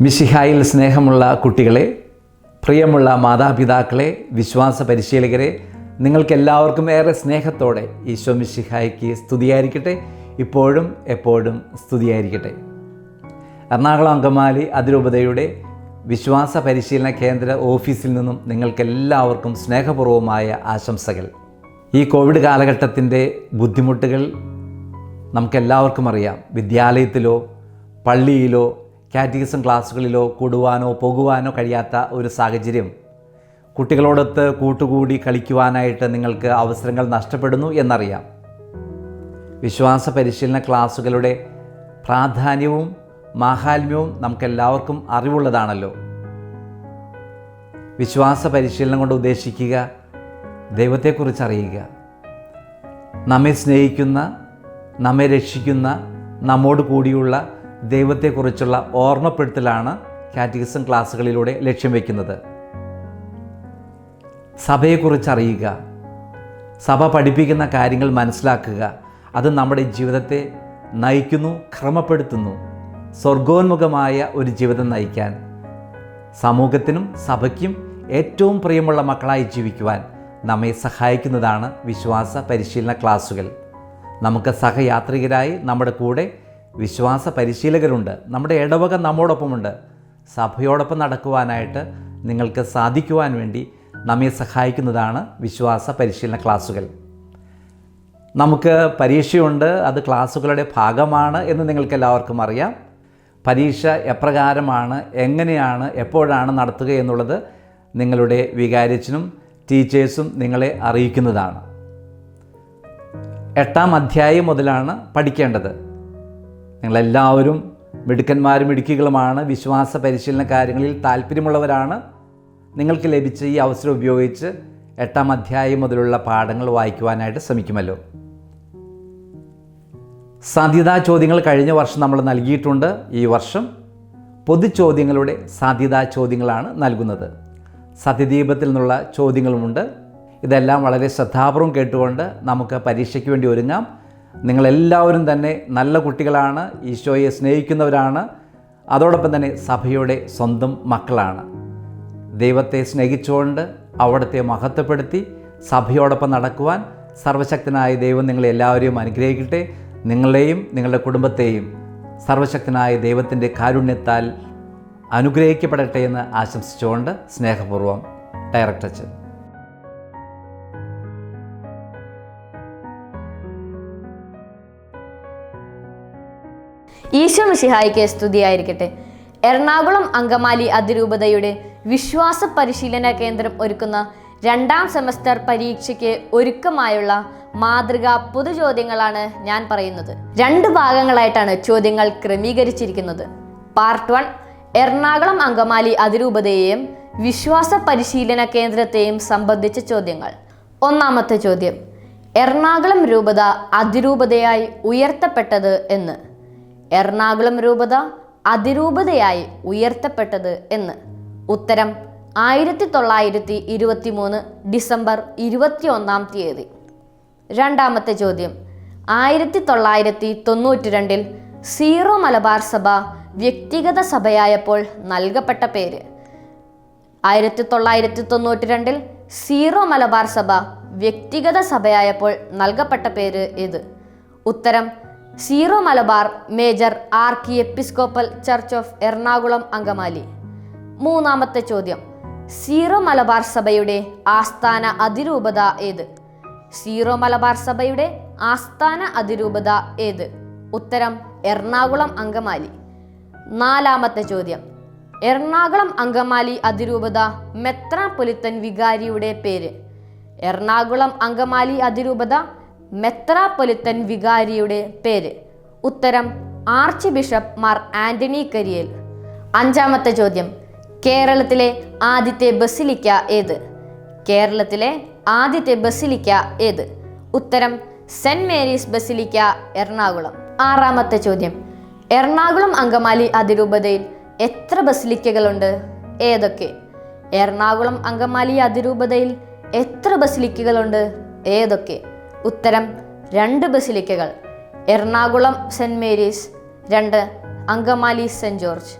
മിശിഹായിൽ സ്നേഹമുള്ള കുട്ടികളെ, പ്രിയമുള്ള മാതാപിതാക്കളെ, വിശ്വാസ പരിശീലകരെ, നിങ്ങൾക്കെല്ലാവർക്കും ഏറെ സ്നേഹത്തോടെ ഈശോ മിശിഹായ്ക്ക് സ്തുതിയായിരിക്കട്ടെ. ഇപ്പോഴും എപ്പോഴും സ്തുതിയായിരിക്കട്ടെ. എറണാകുളം അങ്കമാലി അതിരൂപതയുടെ വിശ്വാസ പരിശീലന കേന്ദ്ര ഓഫീസിൽ നിന്നും നിങ്ങൾക്കെല്ലാവർക്കും സ്നേഹപൂർവമായ ആശംസകൾ. ഈ കോവിഡ് കാലഘട്ടത്തിൻ്റെ ബുദ്ധിമുട്ടുകൾ നമുക്കെല്ലാവർക്കും അറിയാം. വിദ്യാലയത്തിലോ പള്ളിയിലോ കാറ്റഗിസം ക്ലാസ്സുകളിലോ കൂടുവാനോ പോകുവാനോ കഴിയാത്ത ഒരു സാഹചര്യം, കുട്ടികളോടൊത്ത് കൂട്ടുകൂടി കളിക്കുവാനായിട്ട് നിങ്ങൾക്ക് അവസരങ്ങൾ നഷ്ടപ്പെടുന്നു എന്നറിയാം. വിശ്വാസ പരിശീലന ക്ലാസ്സുകളുടെ പ്രാധാന്യവും മാഹാത്മ്യവും നമുക്കെല്ലാവർക്കും അറിവുള്ളതാണല്ലോ. വിശ്വാസ പരിശീലനം കൊണ്ട് ഉദ്ദേശിക്കുക ദൈവത്തെക്കുറിച്ച് അറിയുക, നമ്മെ സ്നേഹിക്കുന്ന, നമ്മെ രക്ഷിക്കുന്ന, നമ്മോട് കൂടിയുള്ള ദൈവത്തെക്കുറിച്ചുള്ള ഓർമ്മപ്പെടുത്തലാണ് കാറ്റഗിസം ക്ലാസ്സുകളിലൂടെ ലക്ഷ്യം വയ്ക്കുന്നത്. സഭയെക്കുറിച്ച് അറിയുക, സഭ പഠിപ്പിക്കുന്ന കാര്യങ്ങൾ മനസ്സിലാക്കുക. അത് നമ്മുടെ ജീവിതത്തെ നയിക്കുന്നു, ക്രമപ്പെടുത്തുന്നു. സ്വർഗോന്മുഖമായ ഒരു ജീവിതം നയിക്കാൻ, സമൂഹത്തിനും സഭയ്ക്കും ഏറ്റവും പ്രിയമുള്ള മക്കളായി ജീവിക്കുവാൻ നമ്മെ സഹായിക്കുന്നതാണ് വിശ്വാസ പരിശീലന ക്ലാസ്സുകൾ. നമുക്ക് സഹയാത്രികരായി നമ്മുടെ കൂടെ വിശ്വാസ പരിശീലകരുണ്ട്. നമ്മുടെ ഇടവക നമ്മോടൊപ്പമുണ്ട്. സഭയോടൊപ്പം നടക്കുവാനായിട്ട് നിങ്ങൾക്ക് സാധിക്കുവാൻ വേണ്ടി നമ്മെ സഹായിക്കുന്നതാണ് വിശ്വാസ പരിശീലന ക്ലാസ്സുകൾ. നമുക്ക് പരീക്ഷയുണ്ട്, അത് ക്ലാസ്സുകളുടെ ഭാഗമാണ് എന്ന് നിങ്ങൾക്കെല്ലാവർക്കും അറിയാം. പരീക്ഷ എപ്രകാരമാണ്, എങ്ങനെയാണ്, എപ്പോഴാണ് നടത്തുക എന്നുള്ളത് നിങ്ങളുടെ വികാരിയച്ഛനും ടീച്ചേഴ്സും നിങ്ങളെ അറിയിക്കുന്നതാണ്. 8ാം അധ്യായം മുതലാണ് പഠിക്കേണ്ടത്. നിങ്ങളെല്ലാവരും മിടുക്കന്മാരും മിടുക്കികളുമാണ്, വിശ്വാസ പരിശീലന കാര്യങ്ങളിൽ താല്പര്യമുള്ളവരാണ്. നിങ്ങൾക്ക് ലഭിച്ച ഈ അവസരം ഉപയോഗിച്ച് 8ാം അധ്യായം മുതലുള്ള പാഠങ്ങൾ വായിക്കുവാനായിട്ട് ശ്രമിക്കുമല്ലോ. സാധ്യതാ ചോദ്യങ്ങൾ കഴിഞ്ഞ വർഷം നമ്മൾ നൽകിയിട്ടുണ്ട്. ഈ വർഷം പൊതുചോദ്യങ്ങളുടെ സാധ്യതാ ചോദ്യങ്ങളാണ് നൽകുന്നത്. സത്യദീപത്തിൽ നിന്നുള്ള ചോദ്യങ്ങളുമുണ്ട്. ഇതെല്ലാം വളരെ ശ്രദ്ധാപൂർവം കേട്ടുകൊണ്ട് നമുക്ക് പരീക്ഷയ്ക്ക് വേണ്ടി ഒരുങ്ങാം. നിങ്ങളെല്ലാവരും തന്നെ നല്ല കുട്ടികളാണ്, ഈശോയെ സ്നേഹിക്കുന്നവരാണ്, അതോടൊപ്പം തന്നെ സഭയുടെ സ്വന്തം മക്കളാണ്. ദൈവത്തെ സ്നേഹിച്ചുകൊണ്ട് അവിടുത്തെ മഹത്വപ്പെടുത്തി സഭയോടൊപ്പം നടക്കുവാൻ സർവശക്തനായ ദൈവം നിങ്ങളെ എല്ലാവരെയും അനുഗ്രഹിക്കട്ടെ. നിങ്ങളെയും നിങ്ങളുടെ കുടുംബത്തെയും സർവശക്തനായ ദൈവത്തിൻ്റെ കാരുണ്യത്താൽ അനുഗ്രഹിക്കപ്പെടട്ടെ എന്ന് ആശംസിച്ചുകൊണ്ട് സ്നേഹപൂർവ്വം ഡയറക്ടർ അച്ഛൻ. ഈശോ മിശിഹായ്ക്ക് സ്തുതിയായിരിക്കട്ടെ. എറണാകുളം അങ്കമാലി അതിരൂപതയുടെ വിശ്വാസ പരിശീലന കേന്ദ്രം ഒരുക്കുന്ന 2ാം സെമസ്റ്റർ പരീക്ഷയ്ക്ക് ഒരുക്കമായുള്ള മാതൃകാ പൊതുചോദ്യങ്ങളാണ് ഞാൻ പറയുന്നത്. 2 ഭാഗങ്ങളായിട്ടാണ് ചോദ്യങ്ങൾ ക്രമീകരിച്ചിരിക്കുന്നത്. പാർട്ട് 1 എറണാകുളം അങ്കമാലി അതിരൂപതയെയും വിശ്വാസ പരിശീലന കേന്ദ്രത്തെയും സംബന്ധിച്ച ചോദ്യങ്ങൾ. 1ാമത്തെ ചോദ്യം: എറണാകുളം രൂപത അതിരൂപതയായി ഉയർത്തപ്പെട്ടത് എന്ന്. എറണാകുളം രൂപത അതിരൂപതയായി ഉയർത്തപ്പെട്ടത് എന്ന്. ഉത്തരം 1923 ഡിസംബർ 21-ാം തീയതി. 2ാമത്തെ ചോദ്യം: 1992 സീറോ മലബാർ സഭ വ്യക്തിഗത സഭയായപ്പോൾ നൽകപ്പെട്ട പേര്. 1992 സീറോ മലബാർ സഭ വ്യക്തിഗത സഭയായപ്പോൾ നൽകപ്പെട്ട പേര് ഏത്? ഉത്തരം Syro Malabar major archiepiscopal church of Ernakulam Angamaly. 3ാമത്തെ ചോദ്യം: സീറോ മലബാർ സഭയുടെ ആസ്ഥാന അതിരൂപത ഏത്? സീറോ മലബാർ സഭയുടെ ആസ്ഥാന അതിരൂപത ഏത്? ഉത്തരം എറണാകുളം അങ്കമാലി. 4ാമത്തെ ചോദ്യം: എറണാകുളം അങ്കമാലി അതിരൂപത മെത്രാപ്പൊലിത്തൻ വികാരിയുടെ പേര്. എറണാകുളം അങ്കമാലി അതിരൂപത മെത്രാപ്പൊലിത്തൻ വികാരിയുടെ പേര്. ഉത്തരം ആർച്ച് ബിഷപ്പ് മാർ ആന്റണി കരിയേൽ. 5ാമത്തെ ചോദ്യം: കേരളത്തിലെ ആദ്യത്തെ ബസിലിക്ക ഏത്? കേരളത്തിലെ ആദ്യത്തെ ബസിലിക്ക ഏത്? ഉത്തരം സെന്റ് മേരീസ് ബസിലിക്ക, എറണാകുളം. 6ാമത്തെ ചോദ്യം: എറണാകുളം അങ്കമാലി അതിരൂപതയിൽ എത്ര ബസിലിക്കകളുണ്ട്? ഏതൊക്കെ? എറണാകുളം അങ്കമാലി അതിരൂപതയിൽ എത്ര ബസിലിക്കകളുണ്ട്? ഏതൊക്കെ? ഉത്തരം 2 ബസിലിക്കകൾ. Ernakulam saint Mary's, 2 Angamaly saint George.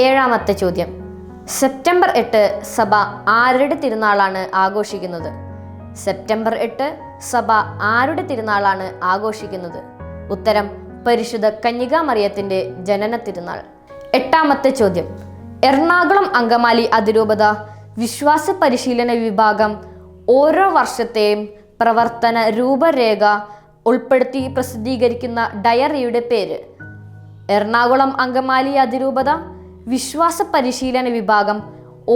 ഏഴാമത്തെ ചോദ്യം. സെപ്റ്റംബർ 8 സഭ ആരുടെ തിരുനാളാണ് ആഘോഷിക്കുന്നത്? സെപ്റ്റംബർ 8 സഭ ആരുടെ തിരുനാളാണ് ആഘോഷിക്കുന്നത്? ഉത്തരം പരിശുദ്ധ കന്യകാമറിയത്തിൻ്റെ ജനന തിരുനാൾ. എട്ടാമത്തെ ചോദ്യം. എറണാകുളം അങ്കമാലി അതിരൂപത വിശ്വാസ പരിശീലന വിഭാഗം ഓരോ വർഷത്തെയും പ്രവർത്തന രൂപരേഖ ഉൾപ്പെടുത്തി പ്രസിദ്ധീകരിക്കുന്ന ഡയറിയുടെ പേര്? എറണാകുളം അങ്കമാലി അതിരൂപത വിശ്വാസ പരിശീലന വിഭാഗം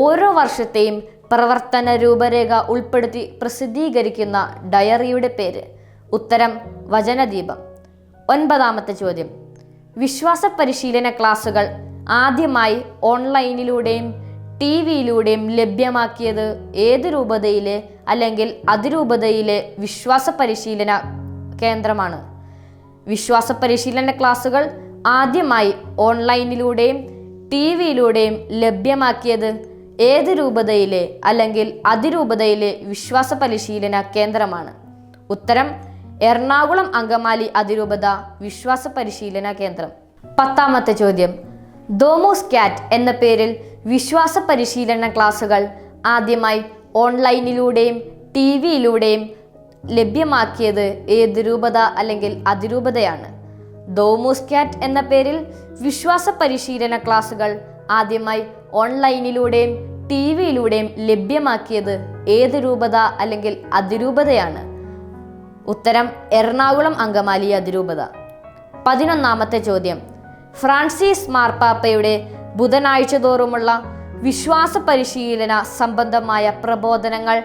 ഓരോ വർഷത്തെയും പ്രവർത്തന രൂപരേഖ ഉൾപ്പെടുത്തി പ്രസിദ്ധീകരിക്കുന്ന ഡയറിയുടെ പേര്? ഉത്തരം വചനദീപം. ഒൻപതാമത്തെ ചോദ്യം. വിശ്വാസ പരിശീലന ക്ലാസുകൾ ആദ്യമായി ഓൺലൈനിലൂടെയും TV-യിലൂടെയും ലഭ്യമാക്കിയത് ഏത് രൂപതയിലെ അല്ലെങ്കിൽ അതിരൂപതയിലെ വിശ്വാസ പരിശീലന കേന്ദ്രമാണ്? വിശ്വാസ പരിശീലന ക്ലാസുകൾ ആദ്യമായി ഓൺലൈനിലൂടെയും TV-യിലൂടെയും ലഭ്യമാക്കിയത് ഏത് രൂപതയിലെ അല്ലെങ്കിൽ അതിരൂപതയിലെ വിശ്വാസ പരിശീലന കേന്ദ്രമാണ്? ഉത്തരം എറണാകുളം അങ്കമാലി അതിരൂപത വിശ്വാസ പരിശീലന കേന്ദ്രം. പത്താമത്തെ ചോദ്യം. ദോമോസ് കാറ്റ് എന്ന പേരിൽ വിശ്വാസ പരിശീലന ക്ലാസുകൾ ആദ്യമായി ഓൺലൈനിലൂടെയും TV-യിലൂടെയും ലഭ്യമാക്കിയത് ഏത് രൂപത അല്ലെങ്കിൽ അതിരൂപതയാണ്? ദോമോസ് കാറ്റ് എന്ന പേരിൽ വിശ്വാസ പരിശീലന ക്ലാസുകൾ ആദ്യമായി ഓൺലൈനിലൂടെയും TV-യിലൂടെയും ലഭ്യമാക്കിയത് ഏത് രൂപത അല്ലെങ്കിൽ അതിരൂപതയാണ്? ഉത്തരം എറണാകുളം അങ്കമാലി അതിരൂപത. 11ാമത്തെ ചോദ്യം. ഫ്രാൻസിസ് മാർപ്പാപ്പയുടെ ബുധനാഴ്ച തോറുമുള്ള വിശ്വാസ പരിശീലന സംബന്ധമായ പ്രബോധനങ്ങൾ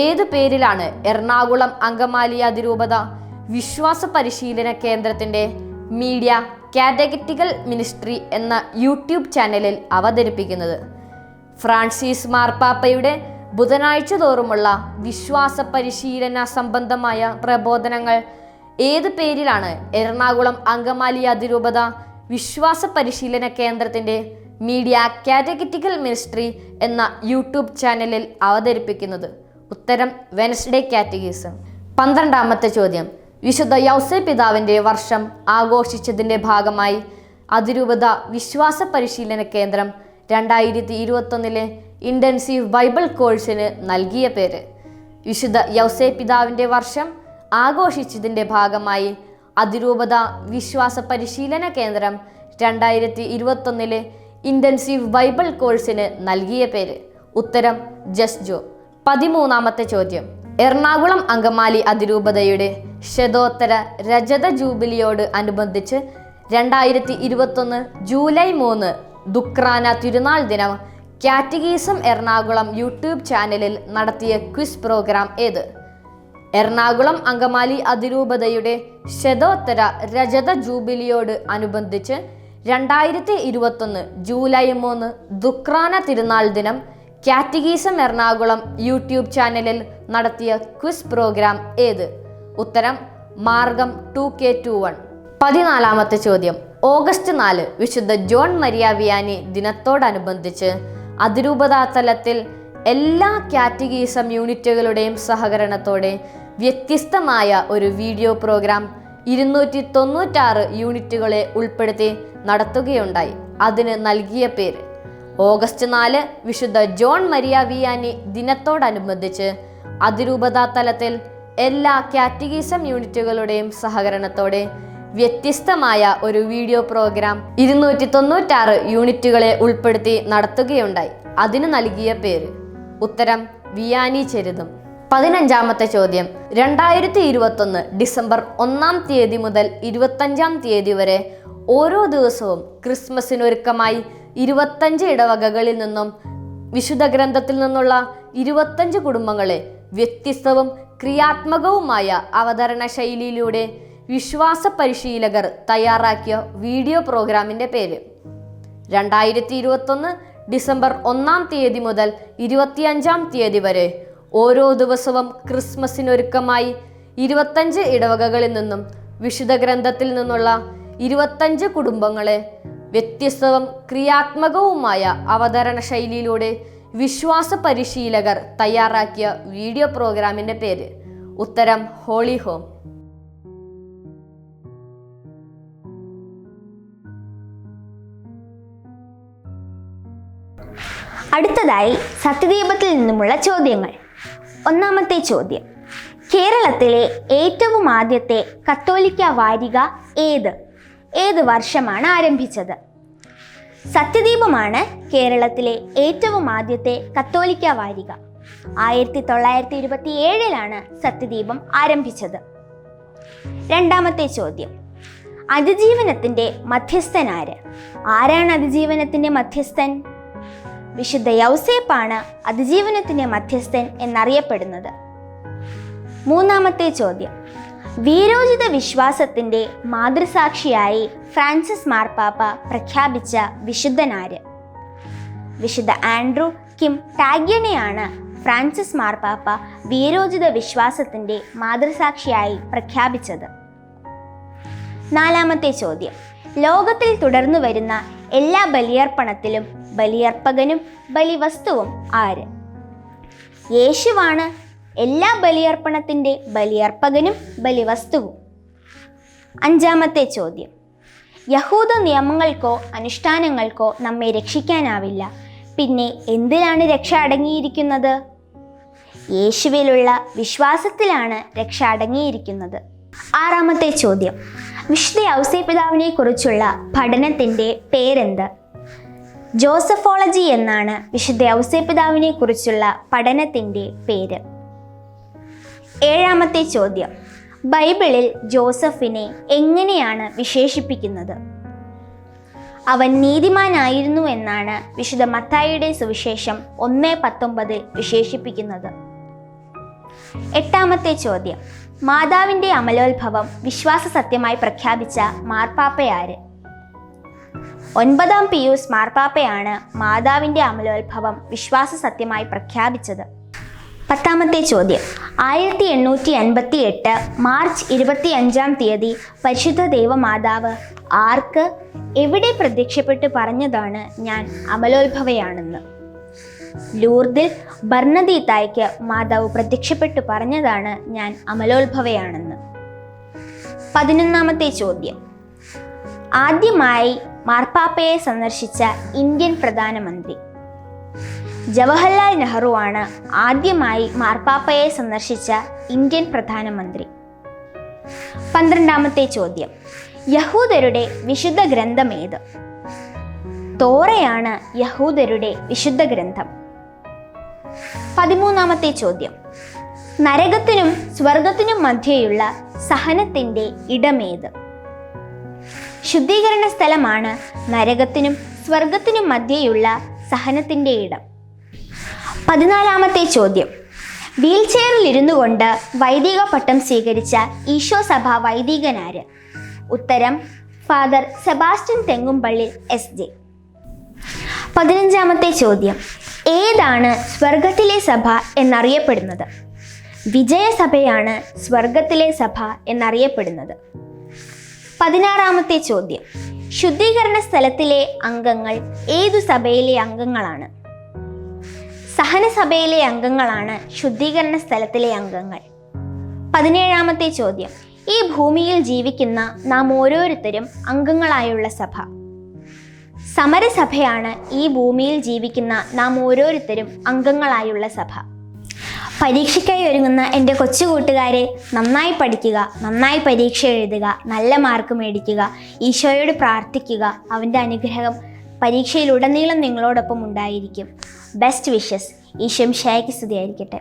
ഏതു പേരിലാണ് എറണാകുളം അങ്കമാലി അതിരൂപത വിശ്വാസ പരിശീലന കേന്ദ്രത്തിൻ്റെ മീഡിയ കാറ്റഗറ്റിക്കൽ മിനിസ്ട്രി എന്ന യൂട്യൂബ് ചാനലിൽ അവതരിപ്പിക്കുന്നത്? ഫ്രാൻസിസ് മാർപ്പാപ്പയുടെ ബുധനാഴ്ച തോറുമുള്ള വിശ്വാസ പരിശീലന സംബന്ധമായ പ്രബോധനങ്ങൾ ഏത് പേരിലാണ് എറണാകുളം അങ്കമാലി അതിരൂപത വിശ്വാസ പരിശീലന കേന്ദ്രത്തിൻ്റെ മീഡിയ കാറ്റഗറ്റിക്കൽ മിനിസ്ട്രി എന്ന യൂട്യൂബ് ചാനലിൽ അവതരിപ്പിക്കുന്നത്? ഉത്തരം വെനസ്ഡേ കാറ്റഗിസം. 12ാമത്തെ ചോദ്യം. വിശുദ്ധ യൗസേ പിതാവിൻ്റെ വർഷം ആഘോഷിച്ചതിൻ്റെ ഭാഗമായി അതിരൂപത വിശ്വാസ പരിശീലന കേന്ദ്രം 2021 ഇൻറ്റൻസീവ് ബൈബിൾ കോഴ്സിന് നൽകിയ പേര്? വിശുദ്ധ യൗസേ പിതാവിൻ്റെ വർഷം ആഘോഷിച്ചതിൻ്റെ ഭാഗമായി അതിരൂപത വിശ്വാസ പരിശീലന കേന്ദ്രം 2021 ഇൻറ്റൻസീവ് ബൈബിൾ കോഴ്സിന് നൽകിയ പേര്? ഉത്തരം ജസ്റ്റ് ജോ. 13ാമത്തെ ചോദ്യം. എറണാകുളം അങ്കമാലി അതിരൂപതയുടെ ശതോത്തര രജത ജൂബിലിയോട് അനുബന്ധിച്ച് 2021 ജൂലൈ 3 ദുക്രാന തിരുനാൾ ദിനം കാറ്റഗീസം എറണാകുളം യൂട്യൂബ് ചാനലിൽ നടത്തിയ ക്വിസ് പ്രോഗ്രാം ഏത്? എറണാകുളം അങ്കമാലി അതിരൂപതയുടെ ശതോത്തര രജത ജൂബിലിയോട് അനുബന്ധിച്ച് 2021 ജൂലൈ 3 ദുക്രാന തിരുനാൾ ദിനം കാറ്റഗീസം എറണാകുളം യൂട്യൂബ് ചാനലിൽ നടത്തിയ ക്വിസ് പ്രോഗ്രാം ഏത്? ഉത്തരം മാർഗം 2K21. 14ാമത്തെ ചോദ്യം. ഓഗസ്റ്റ് 4 വിശുദ്ധ ജോൺ മരിയ വിയാനി ദിനത്തോടനുബന്ധിച്ച് അതിരൂപതാ തലത്തിൽ എല്ലാ കാറ്റഗീസം യൂണിറ്റുകളുടെയും സഹകരണത്തോടെ വ്യത്യസ്തമായ ഒരു വീഡിയോ പ്രോഗ്രാം 296 യൂണിറ്റുകളെ ഉൾപ്പെടുത്തി നടത്തുകയുണ്ടായി. അതിന് നൽകിയ പേര്? ഓഗസ്റ്റ് 4 വിശുദ്ധ ജോൺ മരിയ വിയാനി ദിനത്തോടനുബന്ധിച്ച് അതിരൂപതാ തലത്തിൽ എല്ലാ കാറ്റഗീസം യൂണിറ്റുകളുടെയും സഹകരണത്തോടെ വ്യത്യസ്തമായ ഒരു വീഡിയോ പ്രോഗ്രാം 296 യൂണിറ്റുകളെ ഉൾപ്പെടുത്തി നടത്തുകയുണ്ടായി. അതിന് നൽകിയ പേര്? ഉത്തരം വിയാനി ചരിതം. 15ാമത്തെ ചോദ്യം. 2021 ഡിസംബർ 1-ാം തീയതി മുതൽ 25-ാം തീയതി വരെ ഓരോ ദിവസവും ക്രിസ്മസിനൊരുക്കമായി 25 ഇടവകകളിൽ നിന്നും വിശുദ്ധ ഗ്രന്ഥത്തിൽ നിന്നുള്ള 25 കുടുംബങ്ങളെ വ്യത്യസ്തവും ക്രിയാത്മകവുമായ അവതരണ ശൈലിയിലൂടെ വിശ്വാസ പരിശീലകർ തയ്യാറാക്കിയ വീഡിയോ പ്രോഗ്രാമിൻ്റെ പേര്? 2021 ഡിസംബർ 1-ാം തീയതി മുതൽ 25-ാം തീയതി വരെ ഓരോ ദിവസവും ക്രിസ്മസിനൊരുക്കമായി 25 ഇടവകകളിൽ നിന്നും വിശുദ്ധ ഗ്രന്ഥത്തിൽ നിന്നുള്ള 25 കുടുംബങ്ങളെ വ്യത്യസ്തവും ക്രിയാത്മകവുമായ അവതരണ ശൈലിയിലൂടെ വിശ്വാസ പരിശീലകർ തയ്യാറാക്കിയ വീഡിയോ പ്രോഗ്രാമിൻ്റെ പേര്? ഉത്തരം ഹോളി ഹോം. അടുത്തതായി സത്യദീപത്തിൽ നിന്നുമുള്ള ചോദ്യങ്ങൾ. ഒന്നാമത്തെ ചോദ്യം: കേരളത്തിലെ ഏറ്റവും ആദ്യത്തെ കത്തോലിക്ക വാരിക ഏത് വർഷമാണ് ആരംഭിച്ചത്? സത്യദീപമാണ് കേരളത്തിലെ ഏറ്റവും ആദ്യത്തെ കത്തോലിക്ക വാരിക. 1927 സത്യദീപം ആരംഭിച്ചത്. രണ്ടാമത്തെ ചോദ്യം: അതിജീവനത്തിന്റെ മധ്യസ്ഥൻ ആരാണ് അതിജീവനത്തിന്റെ മധ്യസ്ഥൻ? വിശുദ്ധ യൗസേപ്പാണ് അതിജീവനത്തിന്റെ മധ്യസ്ഥൻ എന്നറിയപ്പെടുന്നത്. മൂന്നാമത്തെ ചോദ്യം: വീരോചിത വിശ്വാസത്തിന്റെ മാതൃസാക്ഷിയായി ഫ്രാൻസിസ് മാർപ്പാപ്പ പ്രഖ്യാപിച്ച വിശുദ്ധനാര്? വിശുദ്ധ ആൻഡ്രൂ കിം ടാഗ്യനെയാണ് ഫ്രാൻസിസ് മാർപ്പാപ്പ വീരോചിത വിശ്വാസത്തിന്റെ മാതൃസാക്ഷിയായി പ്രഖ്യാപിച്ചത്. നാലാമത്തെ ചോദ്യം: ലോകത്തിൽ തുടർന്നു വരുന്ന എല്ലാ ബലിയർപ്പണത്തിലും ബലിയർപ്പകനും ബലിവസ്തുവും ആര്? യേശുവാണ് എല്ലാ ബലിയർപ്പണത്തിൻ്റെ ബലിയർപ്പകനും ബലിവസ്തുവും. അഞ്ചാമത്തെ ചോദ്യം: യഹൂദ നിയമങ്ങൾക്കോ അനുഷ്ഠാനങ്ങൾക്കോ നമ്മെ രക്ഷിക്കാനാവില്ല, പിന്നെ എന്തിലാണ് രക്ഷ അടങ്ങിയിരിക്കുന്നത്? യേശുവിലുള്ള വിശ്വാസത്തിലാണ് രക്ഷ അടങ്ങിയിരിക്കുന്നത്. ആറാമത്തെ ചോദ്യം: വിശുദ്ധ ഔസേപ്പിതാവിനെ കുറിച്ചുള്ള പഠനത്തിൻ്റെ പേരെന്ത്? ജോസഫോളജി എന്നാണ് വിശുദ്ധ ഔസേപ്പിതാവിനെ കുറിച്ചുള്ള പഠനത്തിൻ്റെ പേര്. ഏഴാമത്തെ ചോദ്യം: ബൈബിളിൽ ജോസഫിനെ എങ്ങനെയാണ് വിശേഷിപ്പിക്കുന്നത്? അവൻ നീതിമാനായിരുന്നു എന്നാണ് വിശുദ്ധ മത്തായിയുടെ സുവിശേഷം 1:19 വിശേഷിപ്പിക്കുന്നത്. എട്ടാമത്തെ ചോദ്യം: മാതാവിൻ്റെ അമലോത്ഭവം വിശ്വാസ സത്യമായി പ്രഖ്യാപിച്ച മാർപ്പാപ്പയാര്? 9-ാം പിയൂസ് മാർപ്പാപ്പയാണ് മാതാവിൻ്റെ അമലോത്ഭവം വിശ്വാസ സത്യമായി പ്രഖ്യാപിച്ചത്. 10-ാമത്തെ ചോദ്യം: 1858 മാർച്ച് 25-ാം തീയതി പരിശുദ്ധ ദൈവമാതാവ് ആർക്ക് എവിടെ പ്രത്യക്ഷപ്പെട്ട് പറഞ്ഞതാണ് ഞാൻ അമലോത്ഭവയാണെന്ന്? ലൂർദിൽ ബർണദീത്തായ്ക്ക് മാതാവ് പ്രത്യക്ഷപ്പെട്ടു പറഞ്ഞതാണ് ഞാൻ അമലോത്ഭവയാണെന്ന്. 11-ാമത്തെ ചോദ്യം: ആദ്യമായി മാർപ്പാപ്പയെ സന്ദർശിച്ച ഇന്ത്യൻ പ്രധാനമന്ത്രി? ജവഹർലാൽ നെഹ്റു ആണ് ആദ്യമായി മാർപ്പാപ്പയെ സന്ദർശിച്ച ഇന്ത്യൻ പ്രധാനമന്ത്രി. 12-ാമത്തെ ചോദ്യം: യഹൂദരുടെ വിശുദ്ധ ഗ്രന്ഥം ഏത്? തോറയാണ് യഹൂദരുടെ വിശുദ്ധ ഗ്രന്ഥം. 13-ാമത്തെ ചോദ്യം: നരകത്തിനും സ്വർഗത്തിനും മധ്യേയുള്ള സഹനത്തിന്റെ ഇടമേത്? ശുദ്ധീകരണ സ്ഥലമാണ് നരകത്തിനും സ്വർഗത്തിനും മധ്യേയുള്ള സഹനത്തിന്റെ ഇടം. 14-ാമത്തെ ചോദ്യം: വീൽ ചെയറിൽ ഇരുന്നു കൊണ്ട് വൈദിക പട്ടം സ്വീകരിച്ച ഈശോ സഭ വൈദികനാര്? ഉത്തരം: ഫാദർ സെബാസ്റ്റ്യൻ തെങ്ങുംപള്ളി SJ. 15-ാമത്തെ ചോദ്യം: ഏതാണ് സ്വർഗത്തിലെ സഭ എന്നറിയപ്പെടുന്നത്? വിജയസഭയാണ് സ്വർഗത്തിലെ സഭ എന്നറിയപ്പെടുന്നത്. 16-ാമത്തെ ചോദ്യം: ശുദ്ധീകരണ സ്ഥലത്തിലെ അംഗങ്ങൾ ഏതു സഭയിലെ അംഗങ്ങളാണ്? സഹനസഭയിലെ അംഗങ്ങളാണ് ശുദ്ധീകരണ സ്ഥലത്തിലെ അംഗങ്ങൾ. 17-ാമത്തെ ചോദ്യം: ഈ ഭൂമിയിൽ ജീവിക്കുന്ന നാം ഓരോരുത്തരും അംഗങ്ങളായുള്ള സഭ? സമരസഭയാണ് ഈ ഭൂമിയിൽ ജീവിക്കുന്ന നാം ഓരോരുത്തരും അംഗങ്ങളായുള്ള സഭ. പരീക്ഷയ്ക്കായി ഒരുങ്ങുന്ന എൻ്റെ കൊച്ചു കൂട്ടുകാരെ, നന്നായി പഠിക്കുക, നന്നായി പരീക്ഷ എഴുതുക, നല്ല മാർക്ക് മേടിക്കുക, ഈശോയോട് പ്രാർത്ഥിക്കുക. അവൻ്റെ അനുഗ്രഹം പരീക്ഷയിലുടനീളം നിങ്ങളോടൊപ്പം ഉണ്ടായിരിക്കും. Best wishes. ഈശോ മിശിഹായ്ക്ക് സ്തുതിയായിരിക്കട്ടെ.